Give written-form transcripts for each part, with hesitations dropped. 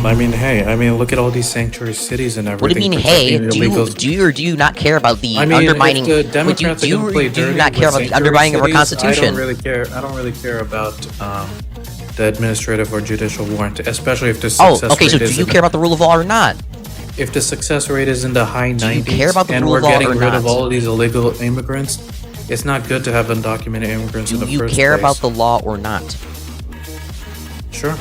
I mean, hey, I mean, look at all these sanctuary cities and What do everything. you mean, hey? protecting Do illegals. you or do you not care about the I mean, undermining? if the Democrats do are going to play do you dirty not care with about the sanctuary undermining of our cities, Constitution? I don't really care about the administrative or judicial warrant, especially if the Oh, success okay. So rate do you care about the rule of law or not? if the success rate is in the high 90s, Do you care about the and rule we're of law getting or rid of not? all of these illegal immigrants, it's not good to have undocumented immigrants in Do the you first care place. about the law or not? Sure.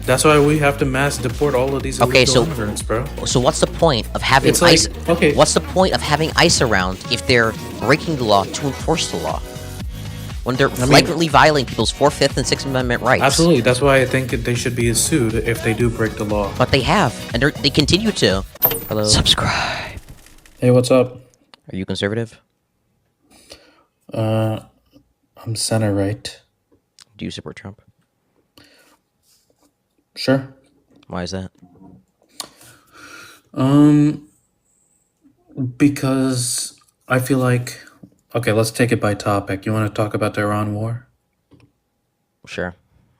That's why we have to mass deport all of these illegal immigrants, bro. So what's the point of having It's like, ICE? okay. What's the point of having ICE around if they're breaking the law to enforce the law? When they're flagrantly violating people's 4th, 5th, and 6th Amendment rights. Absolutely. That's why I think they should be sued if they do break the law. But they have, and they continue to. Hello. Subscribe. Hey, what's up? Are you conservative? I'm center right. Do you support Trump? Sure. Why is that? Because I feel like, okay, let's take it by topic. You want to talk about the Iran war? Sure.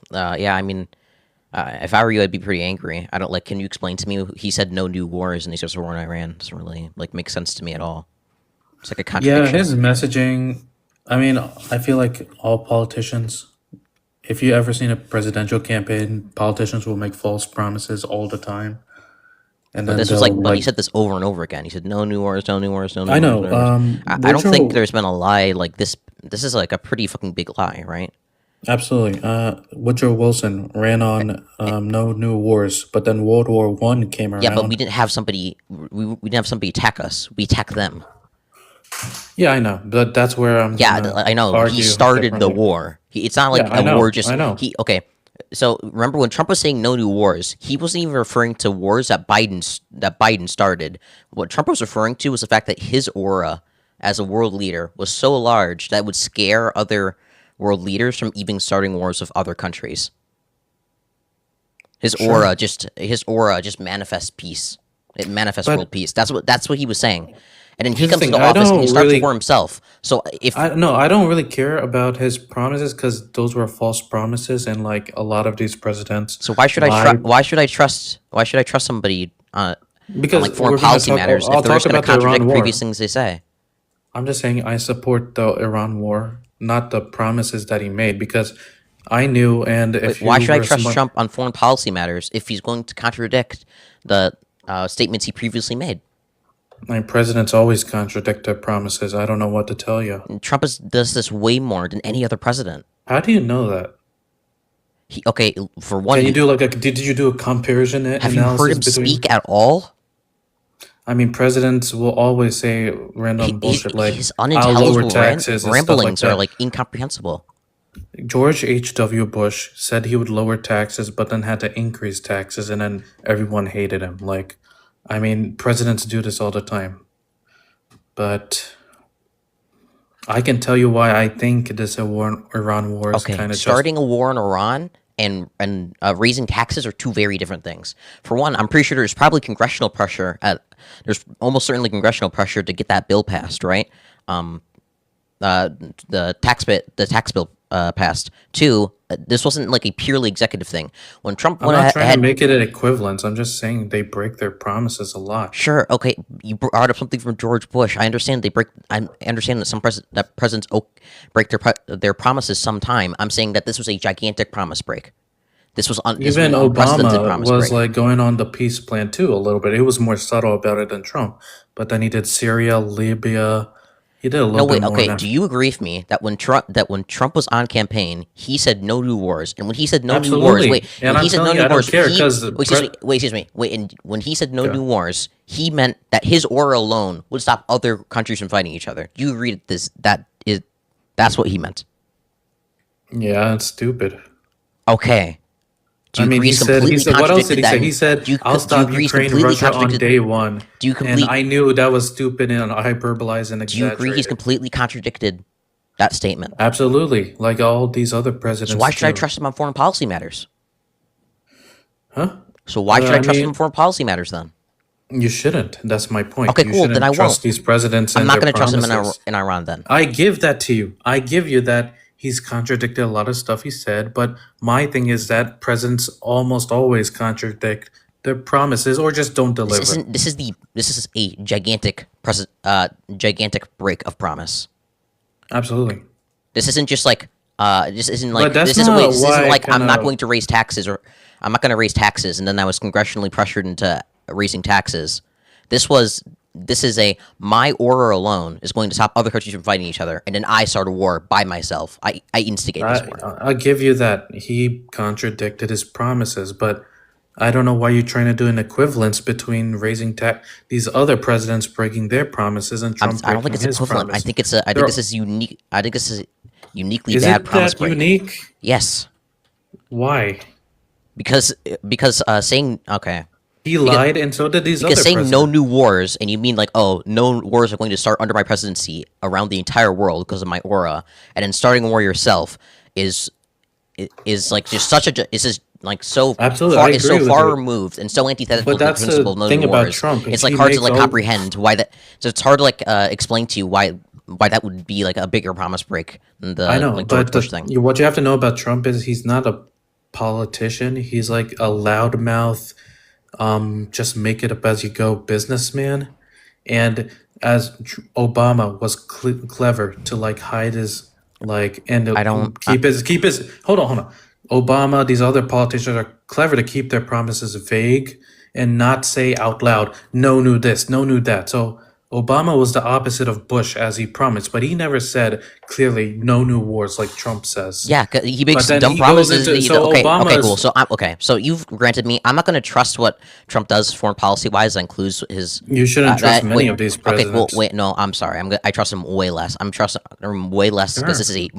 Yeah, I mean, if I were you, I'd be pretty angry. I don't like. Can you explain to me? He said no new wars, and he starts a war in Iran. Doesn't really make sense to me at all. It's like a contradiction. Yeah, his messaging. I mean, I feel like all politicians. If you ever seen a presidential campaign, politicians will make false promises all the time. And But then this was but he said this over and over again. He said no new wars, no new wars, no new wars. I know. No new wars. I don't think there's been a lie like this. This is like a pretty fucking big lie, right? Absolutely. Woodrow Wilson ran on no new wars, but then World War One came around. Yeah, but we didn't have somebody. We didn't have somebody attack us. We attacked them. Yeah, I know, but that's where I'm. Yeah, I know. He started the war. It's not like a war. Just I know. Okay. So remember when Trump was saying no new wars, he wasn't even referring to wars that Biden started. What Trump was referring to was the fact that his aura as a world leader was so large that it would scare other world leaders from even starting wars with other countries. His aura just manifests peace. It manifests world peace. That's what he was saying. And then he comes into office and he starts a war himself. So I don't really care about his promises because those were false promises, and like a lot of these presidents. So why should I trust somebody because on foreign policy matters if they're just going to contradict previous things they say? I'm just saying I support the Iran war, not the promises that he made, because I knew. And why should I trust Trump on foreign policy matters if he's going to contradict the statements he previously made? My presidents always contradict their promises. I don't know what to tell you. And Trump does this way more than any other president. How do you know that? For one, can you do did you do a comparison analysis? Have you heard him speak at all? I mean, presidents will always say random bullshit his I'll lower taxes ramblings are incomprehensible. George H.W. Bush said he would lower taxes, but then had to increase taxes, and then everyone hated him. I mean, presidents do this all the time. But I can tell you why I think this Iran war is kind of starting a war in Iran and raising taxes are two very different things. For one, I'm pretty sure there's probably congressional pressure. There's almost certainly congressional pressure to get that bill passed, right? The tax bill passed. Two, this wasn't like a purely executive thing. When Trump I'm not trying to make it an equivalence. I'm just saying they break their promises a lot. Sure, okay. You brought up something from George Bush. I understand I understand that presidents break their promises sometime. I'm saying that this was a gigantic promise break. This was even Obama was like going on the peace plan too a little bit. It was more subtle about it than Trump. But then he did Syria, Libya. He did a little bit more. Okay. Do you agree with me that when Trump was on campaign, he said no new wars, and when he said no new wars, and when he said no new wars, he meant that his aura alone would stop other countries from fighting each other. Do you agree that that's what he meant? Yeah, it's stupid. Okay. He said, what else did he say? He said, I'll stop Ukraine, Russia on day one. And I knew that was stupid and hyperbolized and exaggerated. Do you agree he's completely contradicted that statement? Absolutely. Like all these other presidents. So why should I trust him on foreign policy matters? Huh? So why should I trust him on foreign policy matters then? You shouldn't. That's my point. Okay, cool. Then I won't. Trust these presidents. I'm not going to trust him in Iran then. I give that to you. I give you that. he's contradicted a lot of stuff he said. But my thing is that presidents almost always contradict their promises or just don't This deliver. isn't. This is a gigantic break of promise. Absolutely. This isn't just like. This isn't But like. that's This isn't. not Wait. This isn't why like kind I'm not of. going to raise taxes or I'm not going to raise taxes, and then I was congressionally pressured into raising taxes. This was. This is a my order alone is going to stop other countries from fighting each other, and then I start a war by myself. I instigate this war. I'll give you that. He contradicted his promises, but I don't know why you're trying to do an equivalence between raising tax, these other presidents breaking their promises and Trump I don't think breaking it's his equivalent. I promise. think it's a. I think There, this is unique. I think this is a uniquely is bad it promise that break. unique? Yes, Why? because saying okay. He Because, lied, and so did these because other saying no presidents. new wars, and you mean like, oh, no wars are going to start under my presidency around the entire world because of my aura, and then starting a war yourself is like just such a this is like so Absolutely, I far is so agree with far you. removed and so antithetical But to the that's principle the of no thing new about wars. Trump. It's He like hard to makes like all. comprehend why that. So it's hard to like explain to you why that would be like a bigger promise break than I the know, like George but Bush thing. what you have to know about Trump is he's not a politician. He's like a loudmouth, just make it up as you go businessman. And as Obama was clever to like hide his like and I don't. keep his hold on. Obama, these other politicians are clever to keep their promises vague and not say out loud, no new this, no new that. So Obama was the opposite of Bush as he promised, but he never said clearly no new wars like Trump says. Yeah, 'cause he But makes then dumb he goes promises. into so Okay, okay, cool. Obama's. So I'm okay. So you've granted me. I'm not going to trust what Trump does foreign policy wise. That includes his. You shouldn't trust many Wait. of these Okay, cool. presidents. Wait, no, I'm sorry. I trust him way less. I'm trusting him way less because Sure. this is a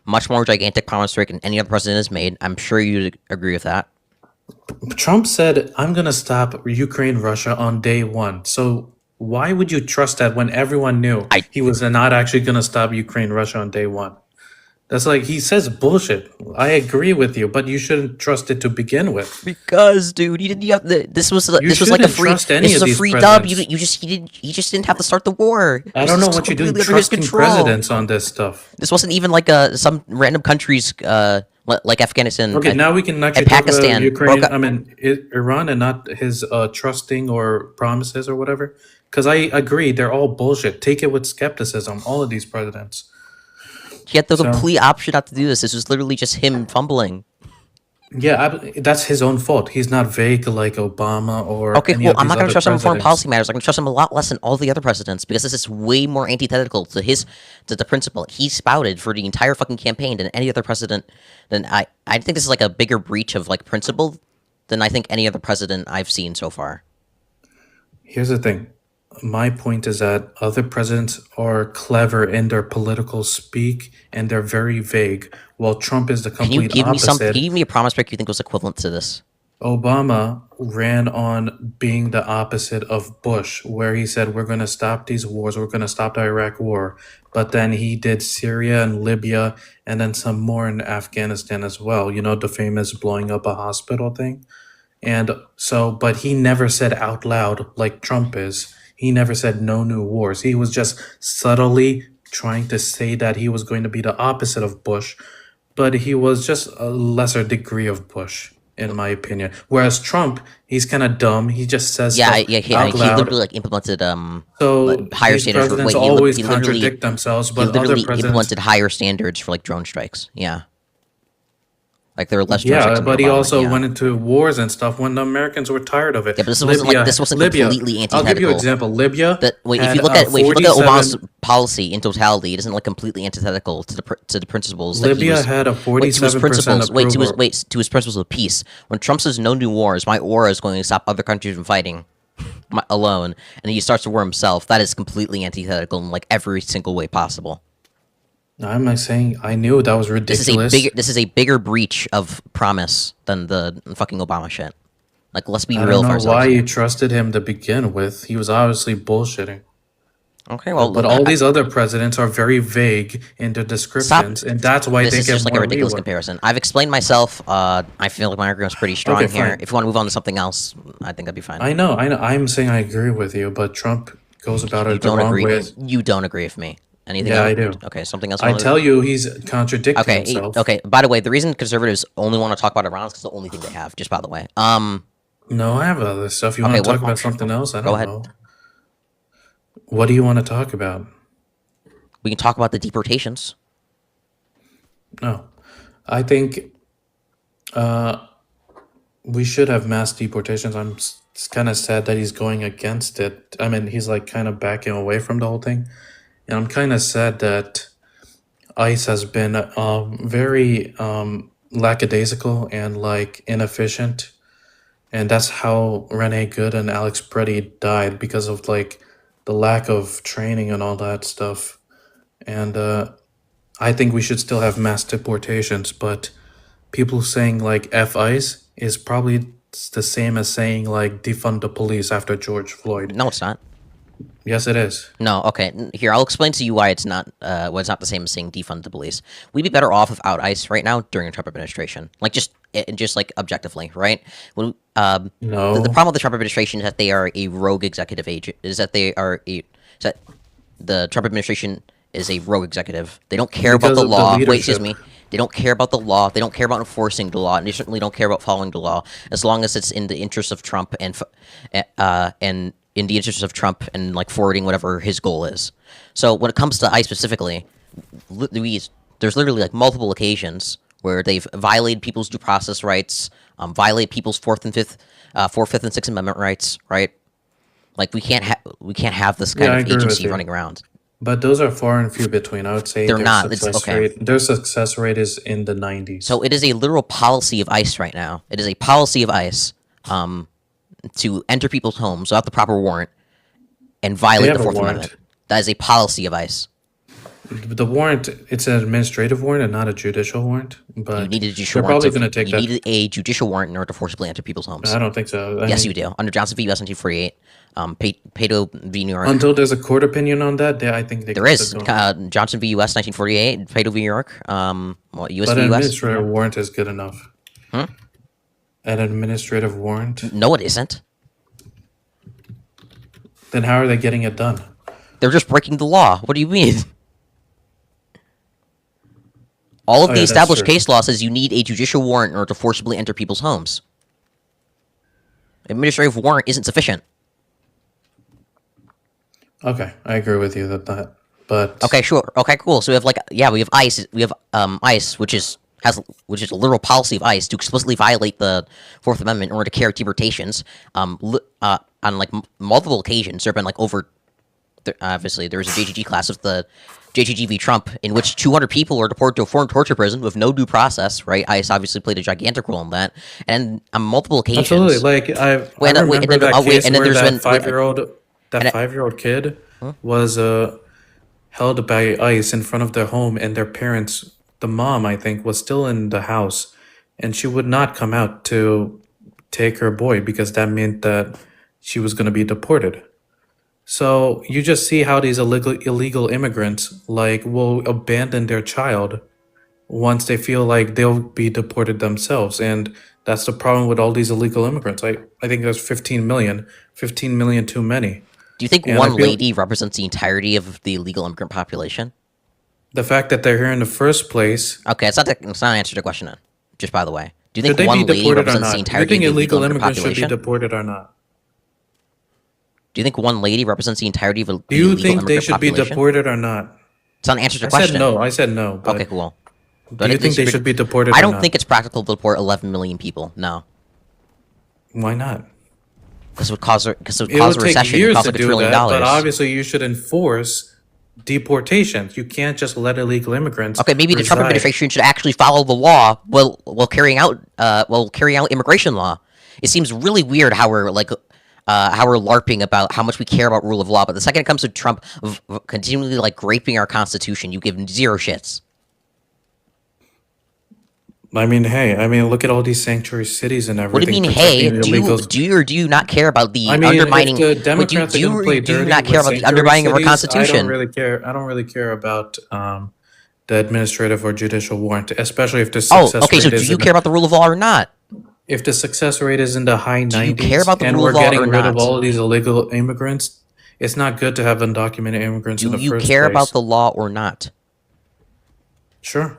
much more gigantic promise break than any other president has made. I'm sure you'd agree with that. Trump said, I'm going to stop Ukraine, Russia on day one. So why would you trust that when everyone knew I he was not actually going to stop Ukraine, Russia on day one? That's like, he says bullshit. I agree with you, but you shouldn't trust it to begin with. Because, dude, you didn't. You have the, You this was like a shouldn't free. trust any This was of a these free dub. presidents. You just he just didn't have to start the war. I This don't know is what you're doing completely under his trusting control. presidents on this stuff. This wasn't even like some random countries like Afghanistan Okay, now we can actually and talk about Pakistan Ukraine, broke up. Iran, and not his trusting or promises or whatever. Because I agree, they're all bullshit. Take it with skepticism, all of these presidents. He had the So, complete option not to do this. This was literally just him fumbling. yeah, that's his own fault. He's not vague like Obama or Okay, any cool. of I'm these not going to other trust him in foreign presidents. policy matters. I'm going to trust him a lot less than all the other presidents because this is way more antithetical to the principle he spouted for the entire fucking campaign than any other president. Than I think this is like a bigger breach of like principle than I think any other president I've seen so far. Here's the thing. My point is that other presidents are clever in their political speak and they're very vague, while Trump is the Can you complete give me some? Can opposite. you give me a promise break you think was equivalent to this? Obama ran on being the opposite of Bush, where he said, we're going to stop these wars, we're going to stop the Iraq war. But then he did Syria and Libya and then some more in Afghanistan as well. You know, the famous blowing up a hospital thing. And so, but he never said out loud like Trump is. He never said no new wars. He was just subtly trying to say that he was going to be the opposite of Bush, but he was just a lesser degree of Bush, in my opinion. Whereas Trump, he's kind of dumb. He just says Yeah, stuff yeah. out He loud. literally like implemented So higher these standards. presidents Wait, always he literally contradict themselves, he but other literally presidents. implemented higher standards for like drone strikes. Yeah, like there were less drone Yeah, strikes under but he Obama. also Yeah. went into wars and stuff when the Americans were tired of it. Yeah, but this wasn't completely I'll give you an antithetical. example. Libya That wait, if had you look at Obama's 47. policy in totality, it isn't like completely antithetical to the principles that he Libya was. had a Wait, to his 47% principles. approval. To his principles of peace. When Trump says no new wars, my aura is going to stop other countries from fighting alone, and he starts the war himself. That is completely antithetical in like every single way possible. I'm not saying I knew that was ridiculous. This is a bigger breach of promise than the fucking Obama shit. Like, let's be I real don't for know why ourselves. you trusted him to begin with. He was obviously bullshitting. Okay, well, But all these other presidents are very vague in their descriptions, and that's why This they is get just like a more ridiculous leeway. comparison. I've explained myself. I feel like my argument's pretty strong Okay, here. fine. If you want to move on to something else, I think that'd be fine. I know. I'm saying I agree with you, but Trump goes about You it the don't wrong agree. way. You don't agree with me, Anything Yeah, else? I do. Okay, something else you I want to? tell you, he's contradicting Okay, himself. okay. By the way, the reason conservatives only want to talk about Iran is because the only thing they have. Just by the way. No, I have other stuff. You Okay. want to What? talk Oh, about something else? I go don't ahead. know. What do you want to talk about? We can talk about the deportations. No, I think we should have mass deportations. I'm kind of sad that he's going against it. I mean, he's like kind of backing away from the whole thing. And I'm kind of sad that ICE has been very lackadaisical and like inefficient. And that's how Rene Good and Alex Preddy died because of like the lack of training and all that stuff. And I think we should still have mass deportations, but people saying like F ICE is probably the same as saying like defund the police after George Floyd. No, it's not. Yes, it is. No, okay. Here, I'll explain to you why it's not. Why it's not the same as saying defund the police. We'd be better off without ICE right now during a Trump administration. Like just like objectively, right? When the No, problem with the Trump administration is that they are a rogue executive agent. Is that they are a is that the Trump administration is a rogue executive. They don't care about because the of the law. Wait, excuse leadership. me. They don't care about the law. They don't care about enforcing the law, and they certainly don't care about following the law as long as it's in the interest of Trump and in the interest of Trump and like forwarding whatever his goal is. So when it comes to ICE specifically, there's literally like multiple occasions where they've violated people's due process rights, violate people's fourth, fifth, and Sixth Amendment rights. Right? Like we can't have this kind Yeah, I of agree with agency you. running around. But those are far and few between. I would say They're not. It's okay. their success rate is in the 90s. So it is a literal policy of ICE right now. It is a policy of ICE to enter people's homes without the proper warrant and violate the have a Fourth warrant. Amendment. That is a policy of ICE. The warrant, it's an administrative warrant and not a judicial warrant. But You need a judicial they're warrant. probably going to take You that. need a judicial warrant in order to forcibly enter people's homes. I don't think so. Yes, you do. Under Johnson v. U.S. 1948, Pato v. New York. Until there's a court opinion on that, I think they There can is still go. Johnson v. U.S. 1948, Pato v. New York. U.S. But v. an U.S. administrative warrant is good enough. An administrative warrant? No, it isn't. Then how are they getting it done? They're just breaking the law. What do you mean? All of Oh, the yeah, that's established true. case law says you need a judicial warrant in order to forcibly enter people's homes. Administrative warrant isn't sufficient. Okay, I agree with you that. But Okay, sure. Okay, cool. So we have we have ICE. We have ICE, which is a literal policy of ICE to explicitly violate the Fourth Amendment in order to carry deportations. On like multiple occasions, there have been like obviously there was a JGG class of the JGG v. Trump in which 200 people were deported to a foreign torture prison with no due process. Right? ICE obviously played a gigantic role in that, and on multiple occasions. absolutely, like I Wait, no, remember wait, and then- that oh, wait, case and then where there's that been- 5-year-old and I- 5-year-old kid was held by ICE in front of their home, and their parents, the mom I think, was still in the house, and she would not come out to take her boy because that meant that she was going to be deported. So you just see how these illegal immigrants like will abandon their child once they feel like they'll be deported themselves, and that's the problem with all these illegal immigrants. I think there's 15 million, 15 million too many. Do you think And I one feel- lady represents the entirety of the illegal immigrant population? The fact that they're here in the first place, Okay, it's not an answer to the question. Then, just by the way, do you should think they one be lady deported or represents not? the Do you entirety think of the illegal illegal immigrant immigrants should be population? deported or not? Do you think one lady represents the entirety of the Do you illegal think they immigrant should be population? deported or not? It's not an answer to the I question. said no. I said no. But Okay, cool. do you think they should be deported I or don't not? think it's practical to deport 11 million people. No, Why not? because it would cause a It would take recession. It would years cost to like $1 do trillion. that, but obviously you should enforce deportations. You can't just let illegal immigrants. Okay, maybe the Trump reside. administration should actually follow the law while carrying out immigration law. It seems really weird how we're LARPing about how much we care about rule of law, but the second it comes to Trump continually like graping our constitution, you give him zero shits. I mean, hey, look at all these sanctuary cities and everything. What do you mean, hey? protecting illegals. Do you not care about the I mean, undermining? if the wait, Democrats are going to play do you dirty not with care about the sanctuary undermining of our cities, constitution? I don't really care about the administrative or judicial warrant, especially if the Oh, success okay. So rate do is you care about the rule of law or not? if the success rate is in the high 90s you care about the and rule we're of law getting or rid of not? all of these illegal immigrants, It's not good to have undocumented immigrants in Do the you first care about place. the law or not? Sure.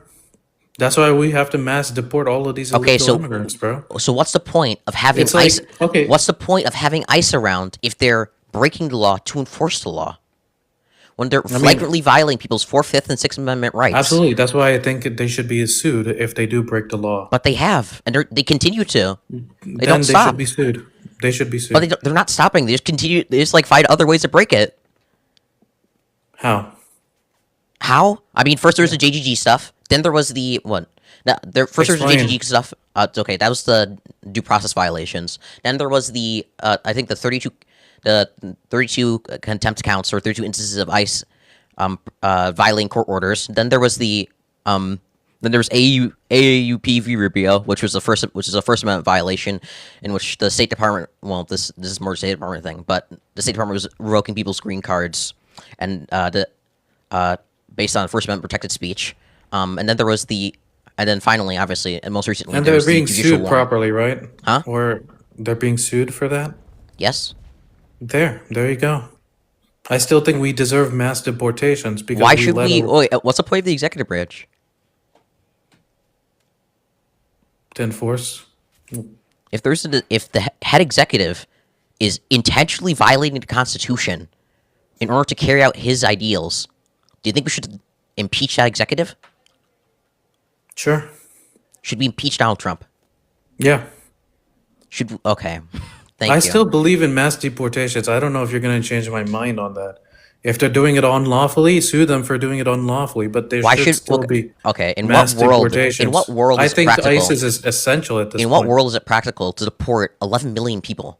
That's why we have to mass deport all of these Okay, illegal so immigrants, bro. what's the point of having It's ICE? like, okay, What's the point of having ICE around if they're breaking the law to enforce the law? When they're I mean, flagrantly violating people's Fourth, Fifth, and Sixth Amendment rights. absolutely. That's why I think they should be sued if they do break the law. But they have, and they continue to. They don't Then they should stop. be sued. They should be But sued. they're not stopping. They just continue. They just like find other ways to break it. How? How? I mean, first there was the JGG stuff. Then there was the what? No, there first there was the Explain. JGG stuff. It's okay. That was the due process violations. Then there was the I think the 32 contempt counts or 32 instances of ICE violating court orders. Then there was the then there's AAUP v Rubio, which is a First Amendment violation, in which the State Department, well, this is more a State Department thing, but the State Department was revoking people's green cards, and based on First Amendment protected speech. And then there was and then finally, obviously, and most recently, And there they're was the being judicial sued warrant. properly, right? Huh? Or they're being sued for that? Yes. There you go. I still think we deserve mass deportations because Why we should let we? a, Wait, what's the point of the executive branch? to enforce. If if the head executive is intentionally violating the Constitution in order to carry out his ideals, do you think we should impeach that executive? Sure. Should we impeach Donald Trump? Yeah. Okay. Thank I you. still believe in mass deportations. I don't know if you're going to change my mind on that. If they're doing it unlawfully, sue them for doing it unlawfully, but there Why should should still be okay? In mass what world? deportations. In what world I is it think practical? ICE is essential at this In what point. world is it practical to deport 11 million people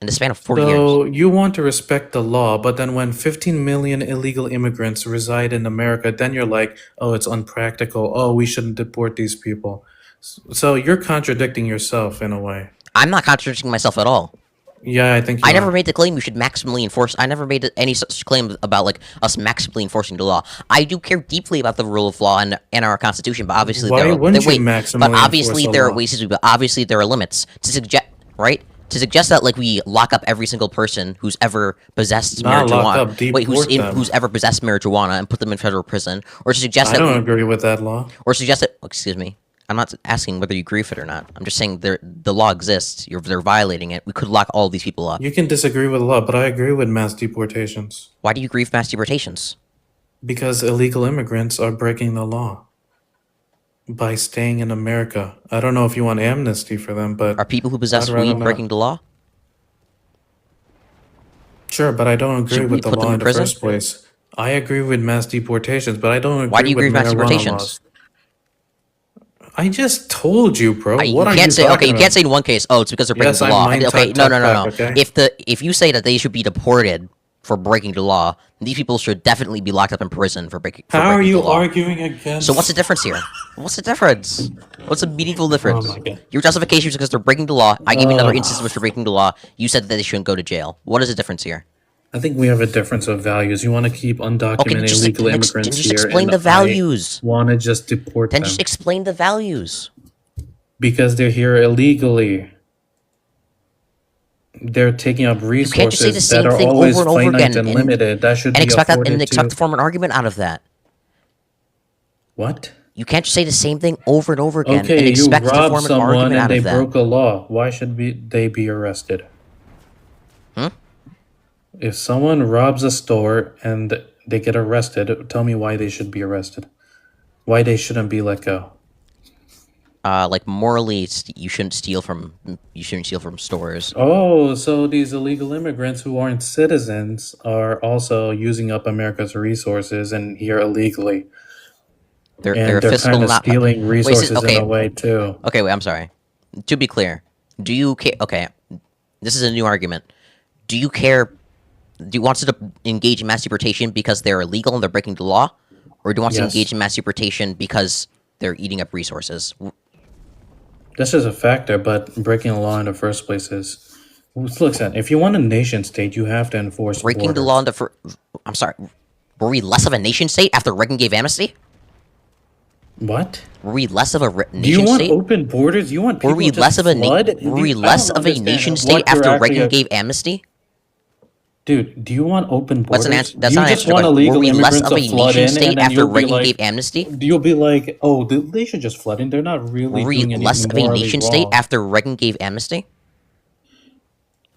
in the span of 4 years? So you want to respect the law, but then when 15 million illegal immigrants reside in America, then you're like, oh, it's unpractical. Oh, we shouldn't deport these people. So you're contradicting yourself in a way. I'm not contradicting myself at all. Yeah, I think you I never are. made the claim we should maximally enforce. I never made any such claim about like us maximally enforcing the law. I do care deeply about the rule of law and our constitution, but obviously Why there are wouldn't you wait, maximally but obviously enforce the there are law? ways to. But obviously there are limits to suggest right to suggest that like we lock up every single person who's ever possessed Not lock marijuana. up, deport them. Who's ever possessed marijuana and put them in federal prison, or to suggest I that don't agree with that law. or suggest that. Excuse me. I'm not asking whether you agree with it or not. I'm just saying the law exists. They're violating it. We could lock all these people up. You can disagree with the law, but I agree with mass deportations Why do you agree with mass deportations? because illegal immigrants are breaking the law by staying in America. I don't know if you want amnesty for them, but Are people who possess I'd rather weed not. breaking the law? Sure, but I don't agree Should we with the put them law in in the prison? first place. I agree with mass deportations, but I don't Why do agree you agree with with mass marijuana deportations? laws. I just told you, bro. You What are you can't say okay. talking You about? can't say in one case. Oh, it's because they're breaking Yes, the I law. mind Okay, tuck, no. tuck, okay? If you say that they should be deported for breaking the law, these people should definitely be locked up in prison for breaking. How are breaking you the law. arguing against? So what's the difference here? What's the difference? What's the meaningful difference? Oh my God. Your justification is because they're breaking the law. I gave you another Uh, instance in which they're breaking the law. You said that they shouldn't go to jail. What is the difference here? I think we have a difference of values. You want to keep undocumented illegal then immigrants just here, explain and the values. I want to just deport Then them just explain the values. because they're here illegally. They're taking up You can't just say the resources same that are thing always over and over finite again and limited. That should and be expect that afforded and expect to to form an argument out of that. what? You can't just say the same thing over and over again and Okay, you expect to robbed form an someone argument and out they of that. broke a law. Why should they be arrested? Hmm? If someone robs a store and they get arrested, tell me why they should be arrested. Why they shouldn't be let go. Like morally, you shouldn't steal from stores. Oh, so these illegal immigrants who aren't citizens are also using up America's resources and here illegally. They're And they're fiscal kind of not. stealing Wait, resources in okay, a way too. okay. Wait, I'm sorry. To be clear, do you care? Okay, this is a new argument. Do you care? Do you want to engage in mass deportation because they're illegal and they're breaking the law, or do you want to Yes. engage in mass deportation because they're eating up resources? This is a factor, but breaking the law in the first place is. Listen, if you want a nation state, you have to enforce Breaking the borders. law in the I'm sorry. Were we less of a nation state after Reagan gave amnesty? What? Were we less of a Do you nation want state? open borders? You want Were people we to less of a flood? were we less of a nation state after Reagan gave amnesty? Dude, do you want open What's an borders? answer? Do That's you not an answer just to the want question. Were illegal we less immigrants of to a flood nation in, state and then after you'll be Reagan gave like, amnesty? you'll be like, oh, they should just flood in. They're not Were really we doing less anything of a morally nation state wrong. after Reagan gave amnesty?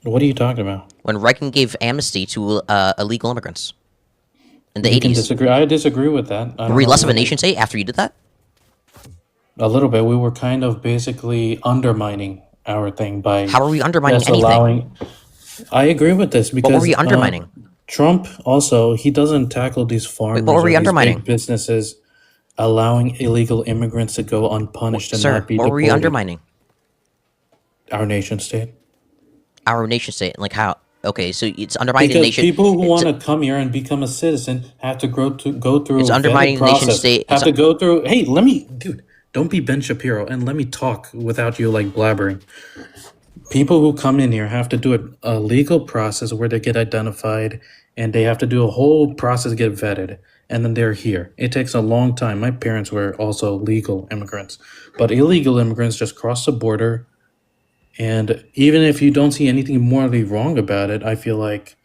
What are you talking about? When Reagan gave amnesty to illegal immigrants in the You can 80s. disagree. I disagree with that. I Were don't we know less of a whether nation state after you did that? a little bit. We were kind of basically undermining our thing by How are we undermining just anything? allowing. I agree with this What were because we undermining? Trump also he doesn't tackle these Wait, what farmers were or we these undermining? big businesses allowing illegal immigrants to go unpunished and Sir, not be what were we deported. undermining? Our nation state. Our nation state. Like how? Okay, so it's undermining the Because nation. people who want to come here and become a citizen have to go It's through a vetted undermining the nation process. state. Have to go through. Hey, let me, dude. Don't be Ben Shapiro and let me talk without you like blabbering. People who come in here have to do a legal process where they get identified and they have to do a whole process, get vetted, and then they're here. It takes a long time. My parents were also legal immigrants, but illegal immigrants just cross the border. And even if you don't see anything morally wrong about it, I feel like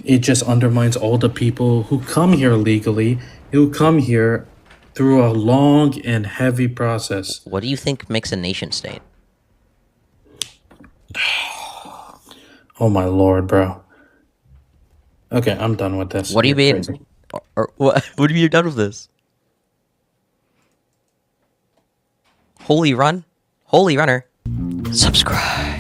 it just undermines all the people who come here legally, who come here through a long and heavy process. What do you think makes a nation state? Oh my lord, bro. Okay, I'm done with this. What do you You're mean? crazy. Or what? What have you done with this? Holy run, holy runner. Subscribe.